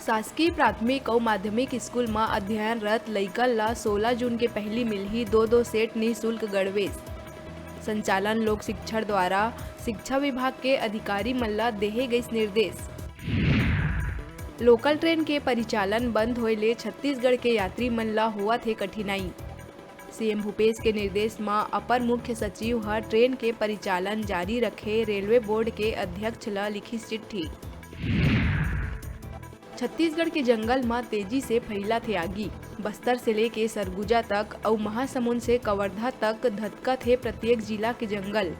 शासकीय प्राथमिक और माध्यमिक स्कूल में अध्ययनरत लइकन ला 16 जून के पहली मिलही दो सेट निःशुल्क गणवेश। संचालन लोक शिक्षण द्वारा शिक्षा विभाग के अधिकारी मन ला देहे गए निर्देश। लोकल ट्रेन के परिचालन बंद होए ले छत्तीसगढ़ के यात्री मन ला हुआ थे कठिनाई। सीएम भूपेश के निर्देश में अपर मुख्य सचिव हर ट्रेन के परिचालन जारी रखे रेलवे बोर्ड के अध्यक्ष ला लिखी चिट्ठी। छत्तीसगढ़ के जंगल में तेजी से फैला थे आगी। बस्तर से लेके सरगुजा तक और महासमुंद से कवर्धा तक धधका थे प्रत्येक जिला के जंगल।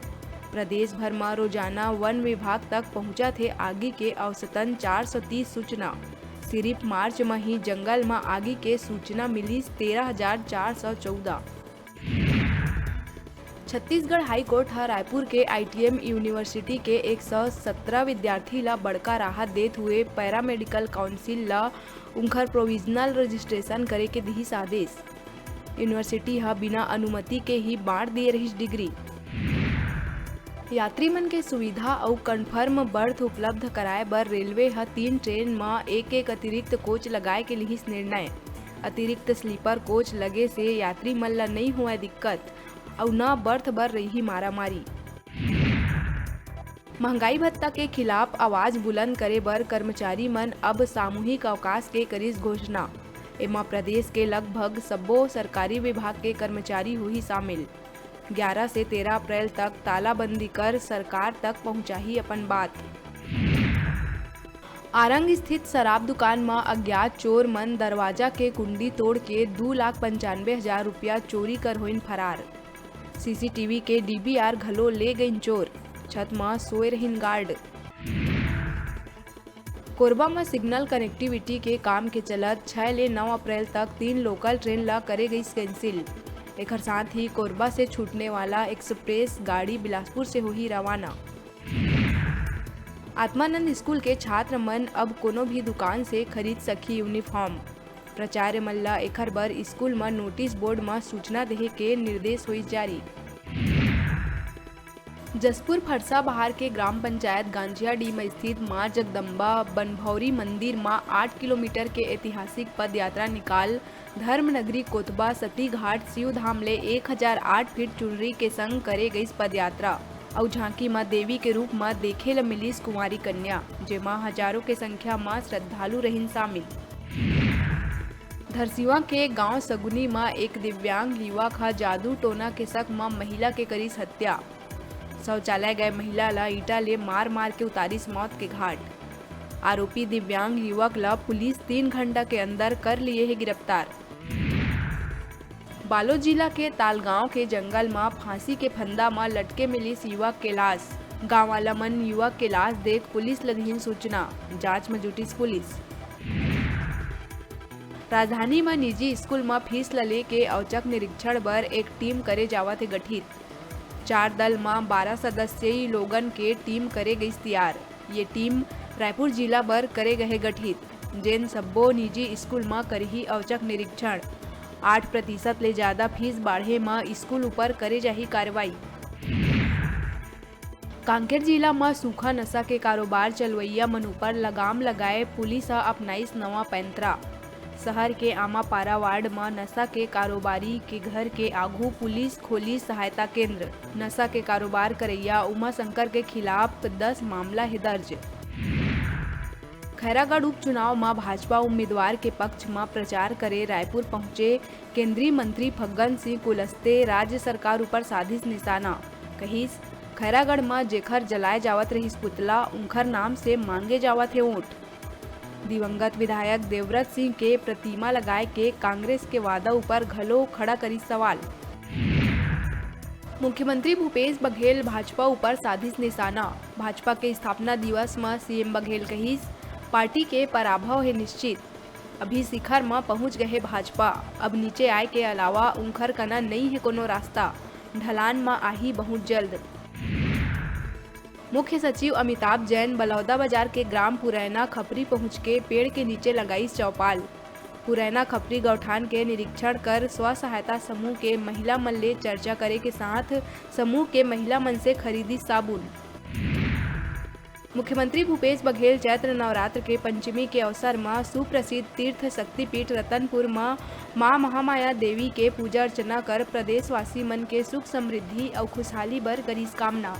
प्रदेश भर में रोजाना वन विभाग तक पहुंचा थे आगी के औसतन 430 सूचना। सिर्फ मार्च में ही जंगल में आगी के सूचना मिली 13,414। छत्तीसगढ़ हाई कोर्ट रायपुर के आईटीएम यूनिवर्सिटी के 117 विद्यार्थी ला बड़का राहत देते हुए पैरामेडिकल काउंसिल ला उनकर प्रोविजनल रजिस्ट्रेशन करे के दिहिस आदेश। यूनिवर्सिटी बिना अनुमति के ही बांट दिए रही डिग्री। यात्री मन के सुविधा और कन्फर्म बर्थ उपलब्ध कराए बर रेलवे 3 ट्रेन में एक अतिरिक्त कोच लगाए के लिहिस निर्णय। अतिरिक्त स्लीपर कोच लगे से यात्री मन ला नहीं हुआ दिक्कत और न बर्थ बर रही मारामारी। महंगाई भत्ता के खिलाफ आवाज बुलंद करे बर कर्मचारी मन अब सामूहिक अवकाश के करिस घोषणा। एमा प्रदेश के लगभग सब्बो सरकारी विभाग के कर्मचारी हुई शामिल। 11 से 13 अप्रैल तक तालाबंदी कर सरकार तक पहुंचाही अपन बात। आरंग स्थित शराब दुकान में अज्ञात चोर मन दरवाजा के कुंडी तोड़ के 2,95,000 रुपया चोरी कर होइन फरार। सीसीटीवी के डीवीआर घलो ले गईन चोर। छत में सोए रहिन गार्ड। कोरबा में सिग्नल कनेक्टिविटी के काम के चलत 6 ले 9 अप्रैल तक 3 लोकल ट्रेन ला करे गई कैंसिल। एक साथ ही कोरबा से छूटने वाला एक्सप्रेस गाड़ी बिलासपुर से हुई रवाना। आत्मानंद स्कूल के छात्र मन अब कोनो भी दुकान से खरीद सकी यूनिफॉर्म। प्राचार्य मन ला एखर बर स्कूल में नोटिस बोर्ड में सूचना देहे के निर्देश हुई जारी। जसपुर फरसा बहार के ग्राम पंचायत गांजियाडीह में स्थित मां जगदम्बा बनभौरी मंदिर में 8 किलोमीटर के ऐतिहासिक पद यात्रा निकाल धर्मनगरी कोतबा सती घाट शिव धाम ले 1008 फीट चुनरी के संग करे गई पद यात्रा और झांकी में देवी के रूप में देखे ल मिलीस कुंवारी कन्या, जेमा हजारों के संख्या में श्रद्धालु रहिन शामिल। धरसीवा के गांव सगुनी में एक दिव्यांग युवक जादू टोना के शक में महिला के करीस हत्या। शौचालय गए महिला ला ईटा ले मार के उतारिस मौत के घाट। आरोपी दिव्यांग युवक ला पुलिस 3 घंटा के अंदर कर लिए है गिरफ्तार। बालोद जिला के तालगांव के जंगल में फांसी के फंदा में लटके मिलीस युवक के लाश। गाँव वाला मन युवक के लाश देख पुलिस लदहीन सूचना। जांच में जुटिस पुलिस। राजधानी में निजी स्कूल में फीस ले के औचक निरीक्षण बर एक टीम करे जावत है गठित। 4 दल में 12 सदस्यीय लोगन के टीम करे गई तैयार। ये टीम रायपुर जिला बर करे गए गठित, जेन सब्बो निजी स्कूल में करही औचक निरीक्षण। 8% ले ज्यादा फीस बाढ़े में स्कूल ऊपर करे जाही कार्रवाई। कांकेर जिला में सूखा नशा के कारोबार चलवैया मन ऊपर लगाम लगाए पुलिस अपनाइस नवा पैंतरा। शहर के आमापारा वार्ड में नशा के कारोबारी के घर के आगू पुलिस खोली सहायता केंद्र। नशा के कारोबार करैया उमा शंकर के खिलाफ 10 मामला है दर्ज। खैरागढ़ उपचुनाव में भाजपा उम्मीदवार के पक्ष में प्रचार करे रायपुर पहुंचे केंद्रीय मंत्री फग्गन सिंह कुलस्ते राज्य सरकार ऊपर साधिस निशाना। कहिस खैरागढ़ में जेखर जलाए जावत रहिस पुतला उनकर नाम से मांगे जावत है वोट। दिवंगत विधायक देवव्रत सिंह के प्रतिमा लगाए के कांग्रेस के वादा ऊपर घलो खड़ा करी सवाल। मुख्यमंत्री भूपेश बघेल भाजपा ऊपर साधिस निशाना। भाजपा के स्थापना दिवस में सीएम बघेल कहिस पार्टी के पराभव है निश्चित। अभी शिखर में पहुंच गए भाजपा, अब नीचे आए के अलावा उनखर कना नहीं है कोनो रास्ता। ढलान में आही बहुत जल्द। मुख्य सचिव अमिताभ जैन बलौदा बाजार के ग्राम पुरैना खपरी पहुंच के पेड़ के नीचे लगाई चौपाल। पुरैना खपरी गौठान के निरीक्षण कर स्व सहायता समूह के महिला मन ले चर्चा करे के साथ समूह के महिला मन से खरीदी साबुन। मुख्यमंत्री भूपेश बघेल चैत्र नवरात्र के पंचमी के अवसर में सुप्रसिद्ध तीर्थ शक्तिपीठ रतनपुर में मां महामाया देवी के पूजा अर्चना कर प्रदेशवासी मन के सुख समृद्धि और खुशहाली बर करीस कामना।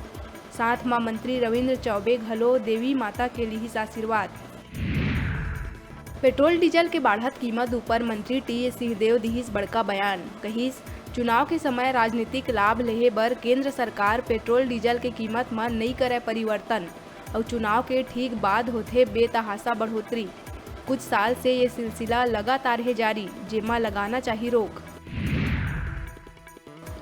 साथ मां मंत्री रविंद्र चौबे घलो देवी माता के लिए आशीर्वाद। पेट्रोल डीजल के बढ़त कीमत ऊपर मंत्री टी.एस. सिंहदेव दिहिस बड़का बयान। कहिस चुनाव के समय राजनीतिक लाभ लेहे बर केंद्र सरकार पेट्रोल डीजल के कीमत में नहीं करे परिवर्तन और चुनाव के ठीक बाद होथे बेतहाशा बढ़ोतरी। कुछ साल से ये सिलसिला लगातार है जारी, जेमा लगाना चाहिए रोक।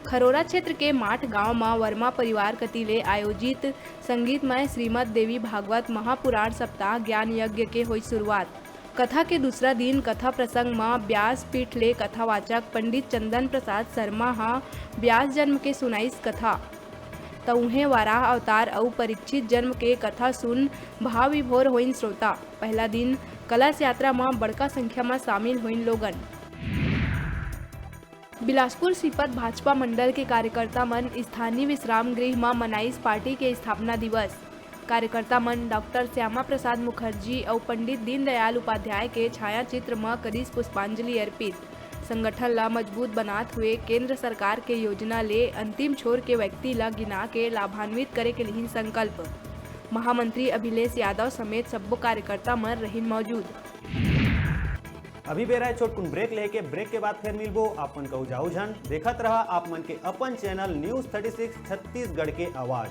खरोरा क्षेत्र के माठ गांव में वर्मा परिवार कतिले आयोजित संगीतमय श्रीमद देवी भागवत महापुराण सप्ताह ज्ञान यज्ञ के हुई शुरुआत। कथा के दूसरा दिन कथा प्रसंग में व्यास पीठ ले कथावाचक पंडित चंदन प्रसाद शर्मा हाँ व्यास जन्म के सुनाइस कथा। तो उन्हें वाराह अवतार और परीक्षित जन्म के कथा सुन भाव विभोर होइन श्रोता। पहला दिन कलश यात्रा में बड़का संख्या में शामिल होइन लोगन। बिलासपुर सीपत भाजपा मंडल के कार्यकर्ता मन स्थानीय विश्राम गृह में मनाइस पार्टी के स्थापना दिवस। कार्यकर्ता मन डॉक्टर श्यामा प्रसाद मुखर्जी और पंडित दीनदयाल उपाध्याय के छाया चित्र में करीस पुष्पांजलि अर्पित। संगठन ला मजबूत बनाते हुए केंद्र सरकार के योजना ले अंतिम छोर के व्यक्ति ला गिना के लाभान्वित करे के लिए संकल्प। महामंत्री अभिलेष यादव समेत सब्बो कार्यकर्ता मन रहिन मौजूद। अभी बेरा है छोटकुन ब्रेक लेके ब्रेक के बाद फिर मिलबो। आपन कहू जाऊ झन देखत रहा आप मन के अपन चैनल न्यूज 36 छत्तीसगढ़ के आवाज।